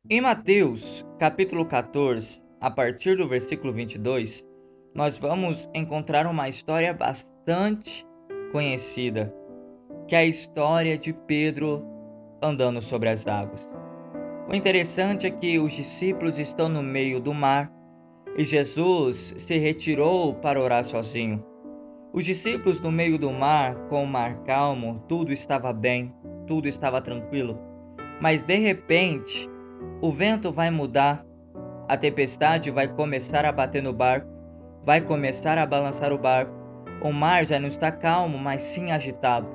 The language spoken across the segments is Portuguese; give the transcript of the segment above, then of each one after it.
Em Mateus, capítulo 14, a partir do versículo 22, nós vamos encontrar uma história bastante conhecida, que é a história de Pedro andando sobre as águas. O interessante é que os discípulos estão no meio do mar e Jesus se retirou para orar sozinho. Os discípulos no meio do mar, com o mar calmo, tudo estava bem, tudo estava tranquilo. Mas de repente, o vento vai mudar, a tempestade vai começar a bater no barco, vai começar a balançar o barco. O mar já não está calmo, mas sim agitado.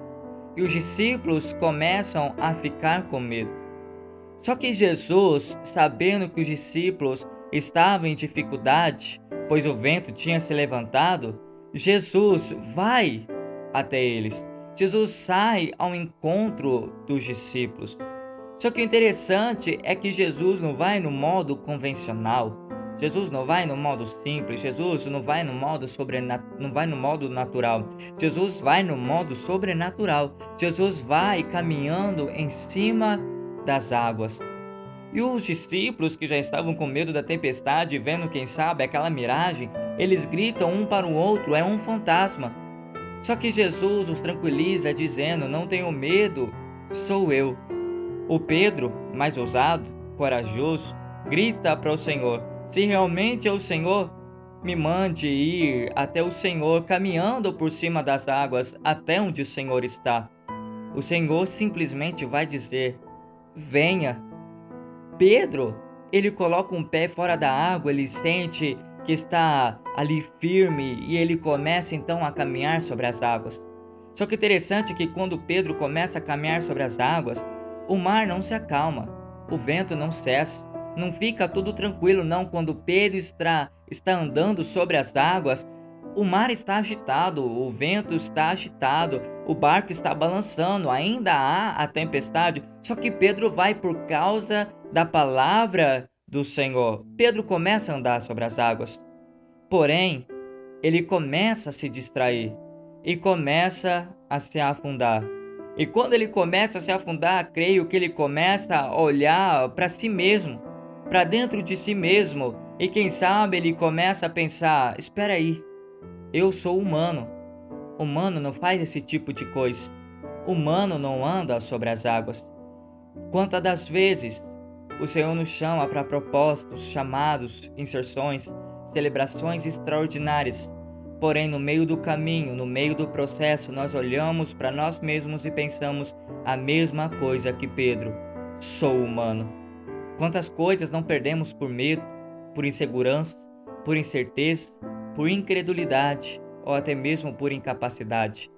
E os discípulos começam a ficar com medo. Só que Jesus, sabendo que os discípulos estavam em dificuldade, pois o vento tinha se levantado, Jesus vai até eles. Jesus sai ao encontro dos discípulos. Só que o interessante é que Jesus não vai no modo convencional. Jesus não vai no modo simples. Jesus não vai no modo não vai no modo natural. Jesus vai no modo sobrenatural. Jesus vai caminhando em cima das águas. E os discípulos que já estavam com medo da tempestade, vendo quem sabe aquela miragem, eles gritam um para o outro: é um fantasma. Só que Jesus os tranquiliza dizendo: não tenham medo, sou eu. O Pedro, mais ousado, corajoso, grita para o Senhor: se realmente é o Senhor, me mande ir até o Senhor, caminhando por cima das águas até onde o Senhor está. O Senhor simplesmente vai dizer: venha. Pedro, ele coloca um pé fora da água, ele sente que está ali firme e ele começa então a caminhar sobre as águas. Só que interessante é que quando Pedro começa a caminhar sobre as águas, o mar não se acalma, o vento não cessa, não fica tudo tranquilo não. Quando Pedro está andando sobre as águas, o mar está agitado, o vento está agitado, o barco está balançando, ainda há a tempestade. Só que Pedro vai por causa da palavra do Senhor. Pedro começa a andar sobre as águas, porém, ele começa a se distrair e começa a se afundar. E quando ele começa a se afundar, creio que ele começa a olhar para si mesmo, para dentro de si mesmo, e quem sabe ele começa a pensar: espera aí, eu sou humano. Humano não faz esse tipo de coisa. Humano não anda sobre as águas. Quantas das vezes o Senhor nos chama para propósitos, chamados, inserções, celebrações extraordinárias. Porém, no meio do caminho, no meio do processo, nós olhamos para nós mesmos e pensamos a mesma coisa que Pedro: sou humano. Quantas coisas não perdemos por medo, por insegurança, por incerteza, por incredulidade ou até mesmo por incapacidade.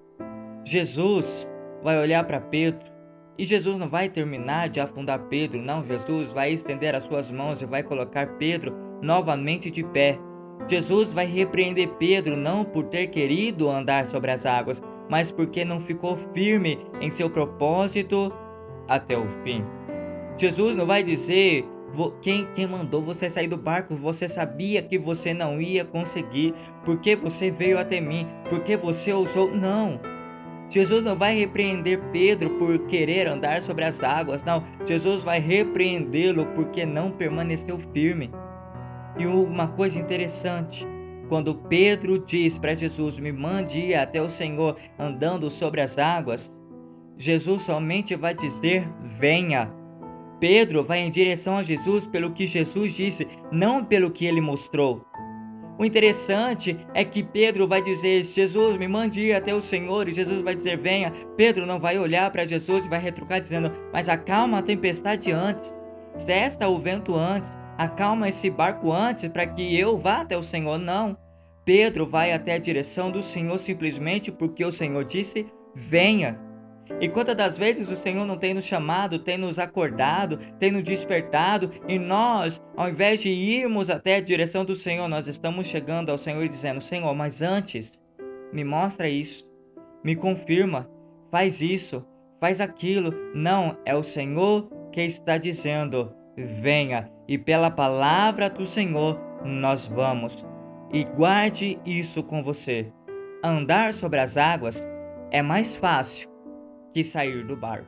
Jesus vai olhar para Pedro e Jesus não vai terminar de afundar Pedro, não. Jesus vai estender as suas mãos e vai colocar Pedro novamente de pé. Jesus vai repreender Pedro não por ter querido andar sobre as águas, mas porque não ficou firme em seu propósito até o fim. Jesus não vai dizer: quem mandou você sair do barco? Você sabia que você não ia conseguir, porque você veio até mim, porque você ousou. Não. Jesus não vai repreender Pedro por querer andar sobre as águas, não. Jesus vai repreendê-lo porque não permaneceu firme. E uma coisa interessante, quando Pedro diz para Jesus: me mande ir até o Senhor andando sobre as águas, Jesus somente vai dizer: venha. Pedro vai em direção a Jesus pelo que Jesus disse, não pelo que ele mostrou. O interessante é que Pedro vai dizer: Jesus, me mande ir até o Senhor, e Jesus vai dizer: venha. Pedro não vai olhar para Jesus e vai retrucar dizendo: mas acalma a tempestade antes, cessa o vento antes, acalma esse barco antes para que eu vá até o Senhor. Não. Pedro vai até a direção do Senhor simplesmente porque o Senhor disse: venha. E quantas das vezes o Senhor não tem nos chamado, tem nos acordado, tem nos despertado, e nós, ao invés de irmos até a direção do Senhor, nós estamos chegando ao Senhor e dizendo: Senhor, mas antes, me mostra isso, me confirma, faz isso, faz aquilo. Não, é o Senhor que está dizendo: venha, e pela palavra do Senhor nós vamos. E guarde isso com você. Andar sobre as águas é mais fácil que sair do barco.